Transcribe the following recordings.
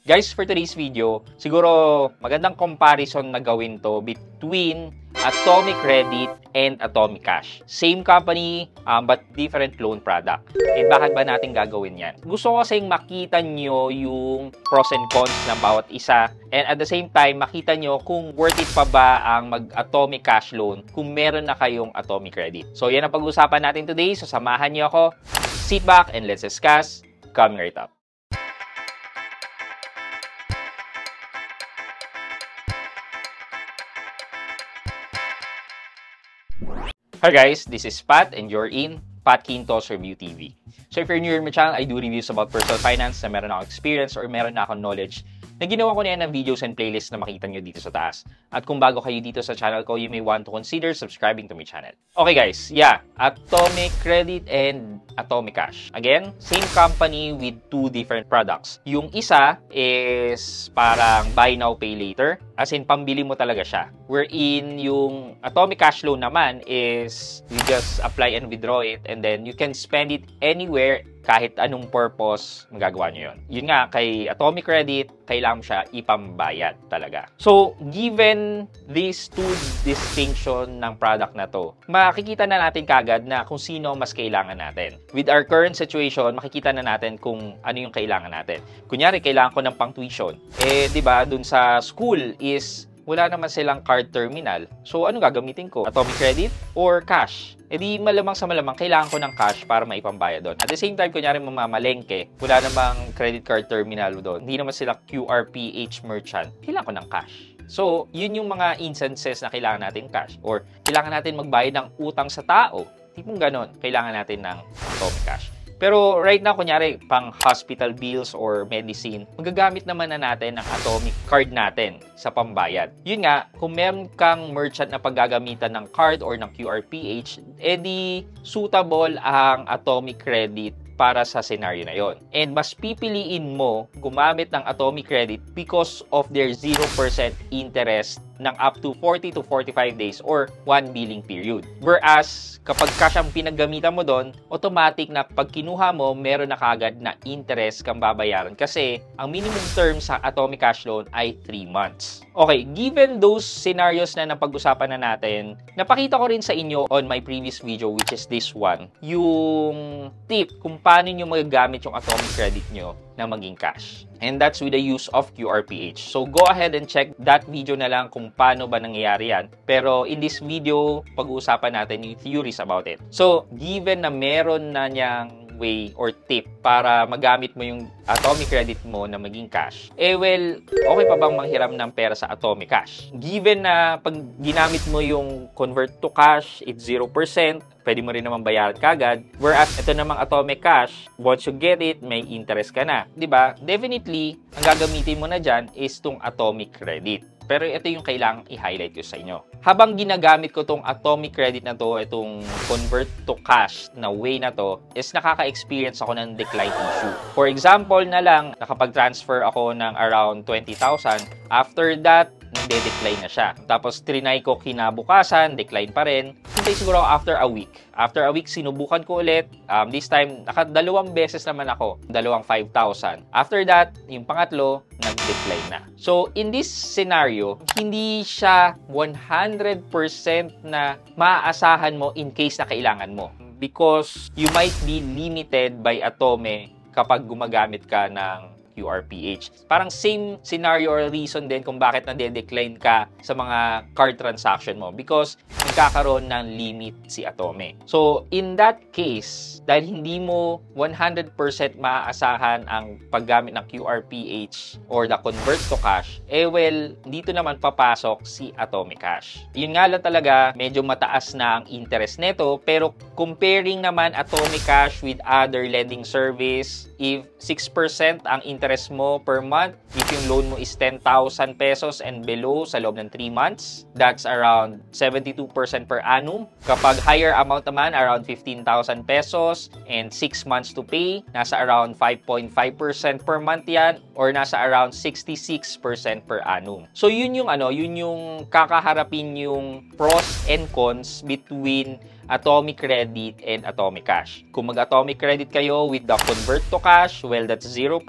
Guys, for today's video, siguro magandang comparison na gawin to between Atomic Credit and Atomic Cash. Same company, but different loan product. And bakit ba natin gagawin yan? Gusto ko kasing makita nyo yung pros and cons ng bawat isa. And at the same time, makita nyo kung worth it pa ba ang mag-Atomic Cash loan kung meron na kayong Atomic Credit. So yan ang pag-usapan natin today. So samahan nyo ako. Sit back and let's discuss. Coming right up. Hi guys, this is Pat and you're in Pat Quintos Review TV. So if you're new to my channel, I do reviews about personal finance na meron akong experience or meron na akong knowledge na ginawa ko na yan ng videos and playlists na makita nyo dito sa taas. At kung bago kayo dito sa channel ko, you may want to consider subscribing to my channel. Okay guys, yeah, Atomic Credit and Atomic Cash. Again, same company with two different products. Yung isa is parang buy now, pay later. As in, pambili mo talaga siya. Wherein yung Atomic Cash loan naman is you just apply and withdraw it and then you can spend it anywhere kahit anong purpose magagawa nyo yun. Yun nga, kay Atomic Credit, kailangan mo siya ipambayad talaga. So, given these two distinction ng product na to, makikita na natin kagad na kung sino mas kailangan natin. With our current situation, makikita na natin kung ano yung kailangan natin. Kunyari, kailangan ko ng pang-tuition. Eh, di ba, dun sa school is wala naman silang card terminal. So, ano gagamitin ko? Atomic Credit or cash? E di malamang sa malamang, kailangan ko ng cash para maipambayad doon. At the same time, kunyari mamamalengke, wala namang credit card terminal doon. Hindi naman sila QRPH merchant. Kailangan ko ng cash. So, yun yung mga instances na kailangan natin cash. Or kailangan natin magbayad ng utang sa tao. Tipong ganon, kailangan natin ng Atomic Cash. Pero right now, kunyari, pang hospital bills or medicine, magagamit naman na natin ang Atomic card natin sa pambayad. Yun nga, kung meron kang merchant na paggagamitan ng card or ng QRPH, edi suitable ang Atomic Credit para sa scenario na yon. And mas pipiliin mo gumamit ng Atomic Credit because of their 0% interest ng up to 40 to 45 days or 1 billing period. Whereas, kapag cash ang pinaggamitan mo doon, automatic na pag kinuha mo, meron na kagad na interest kang babayaran kasi ang minimum term sa Atomic Cash Loan ay 3 months. Okay, given those scenarios na napag-usapan na natin, napakita ko rin sa inyo on my previous video, which is this one, yung tip kung paano nyo magagamit yung Atomic Credit nyo na maging cash. And that's with the use of QRPH. So go ahead and check that video na lang kung paano ba nangyayari yan. Pero in this video, pag-uusapan natin yung theories about it. So, given na meron na niyang way or tip para magamit mo yung Atomic Credit mo na maging cash, eh well, okay pa bang manghiram ng pera sa Atomic Cash? Given na pag ginamit mo yung convert to cash, it's 0%, pwede mo rin naman bayaran kagad. Whereas ito namang Atomic Cash, once you get it, may interest ka na. Diba? Definitely, ang gagamitin mo na dyan is tong Atomic Credit. Pero ito yung kailangang i-highlight ko sa inyo. Habang ginagamit ko tong Atomic Credit na to, itong convert to cash na way na to, is nakaka-experience ako ng decline issue. For example na lang, nakapag-transfer ako ng around 20,000. After that, nagde-decline na siya. Tapos, trinay ko kinabukasan, decline pa rin. Hintay siguro after a week. After a week, sinubukan ko ulit. This time, nakadalawang beses naman ako. Dalawang 5,000. After that, yung pangatlo, nag-decline na. So, in this scenario, hindi siya 100% na maaasahan mo in case na kailangan mo. Because you might be limited by Atome kapag gumagamit ka ng QRPH. Parang same scenario or reason din kung bakit nade-decline ka sa mga card transaction mo because nagkakaroon ng limit si Atome. So, in that case, dahil hindi mo 100% maaasahan ang paggamit ng QRPH or the convert to cash, eh well, dito naman papasok si Atomic Cash. Yun nga lang talaga, medyo mataas na ang interest nito, pero comparing naman Atomic Cash with other lending service, if 6% ang interest mo per month, if yung loan mo is 10,000 pesos and below sa loob ng 3 months, that's around 72% per annum. Kapag higher amount naman, around 15,000 pesos and 6 months to pay, nasa around 5.5% per month yan or nasa around 66% per annum. So yun yung yun yung kakaharapin yung pros and cons between Atomic Credit and Atomic Cash. Kung mag-Atomic Credit kayo with the Convert to Cash, well, that's 0%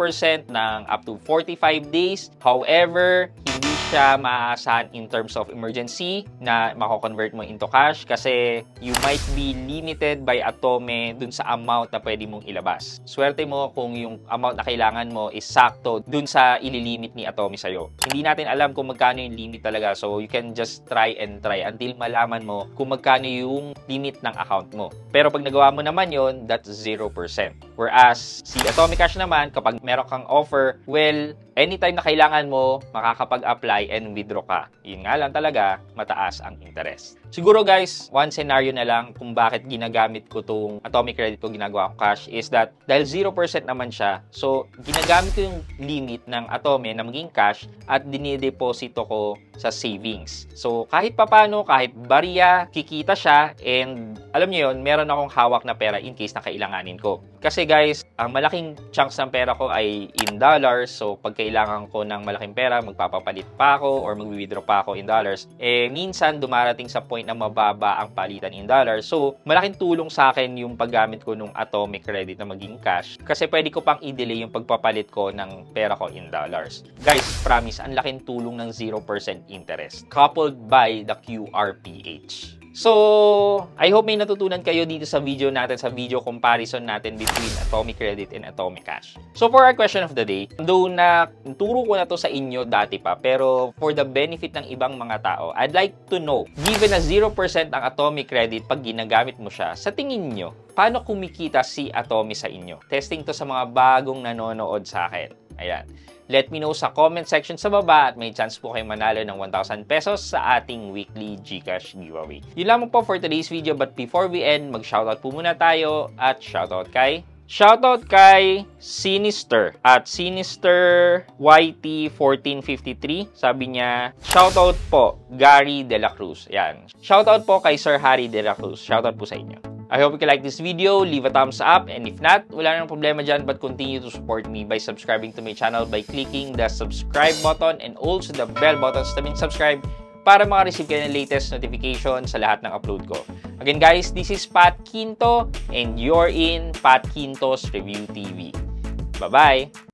ng up to 45 days. However, hindi siya maaasahan in terms of emergency na mako-convert mo into cash kasi you might be limited by Atome dun sa amount na pwede mong ilabas. Swerte mo kung yung amount na kailangan mo is sakto dun sa ililimit ni Atome sa'yo. Hindi natin alam kung magkano yung limit talaga, so you can just try until malaman mo kung magkano yung limit ng account mo. Pero pag nagawa mo naman yon, that's 0%. Whereas si Atomic Cash naman, kapag meron kang offer, well, anytime na kailangan mo, makakapag-apply and withdraw ka. Yun nga lang talaga, mataas ang interest. Siguro guys, one scenario na lang kung bakit ginagamit ko tong Atomic Credit ko, ginagawa ko cash, is that dahil 0% naman siya, so ginagamit ko yung limit ng Atome na maging cash at dinideposito ko sa savings. So kahit papano, kahit bariya, kikita siya, and alam niyo yun, meron akong hawak na pera in case na kailanganin ko. Kasi guys, ang malaking chunks ng pera ko ay in dollars, so pag kailangan ko ng malaking pera, magpapapalit pa ako or mag-withdraw pa ako in dollars, minsan dumarating sa point na mababa ang palitan in dollars. So, malaking tulong sa akin yung paggamit ko ng Atomic Credit na maging cash kasi pwede ko pang i-delay yung pagpapalit ko ng pera ko in dollars. Guys, promise, ang laking tulong ng 0% interest coupled by the QRPH. So, I hope may natutunan kayo dito sa video natin, sa video comparison natin between Atomic Credit and Atomic Cash. So, for our question of the day, though na turo ko na to sa inyo dati pa, pero for the benefit ng ibang mga tao, I'd like to know, given na 0% ang Atomic Credit pag ginagamit mo siya, sa tingin nyo, paano kumikita si Atome sa inyo? Testing to sa mga bagong nanonood sa akin. Ayan. Let me know sa comment section sa baba at may chance po kayong manalo ng 1,000 pesos sa ating weekly GCash giveaway. Yun lamang po for today's video, but before we end, mag-shoutout po muna tayo at shoutout kay Sinister at Sinister YT1453. Sabi niya, shoutout po Gary De La Cruz. Yan. Shoutout po kay Sir Harry De La Cruz. Shoutout po sa inyo. I hope you like this video, leave a thumbs up, and if not, wala nang problema dyan, but continue to support me by subscribing to my channel by clicking the subscribe button and also the bell button sa tabing subscribe para makareceive kayo ng latest notification sa lahat ng upload ko. Again guys, this is Pat Quinto and you're in Pat Quinto's Review TV. Bye-bye!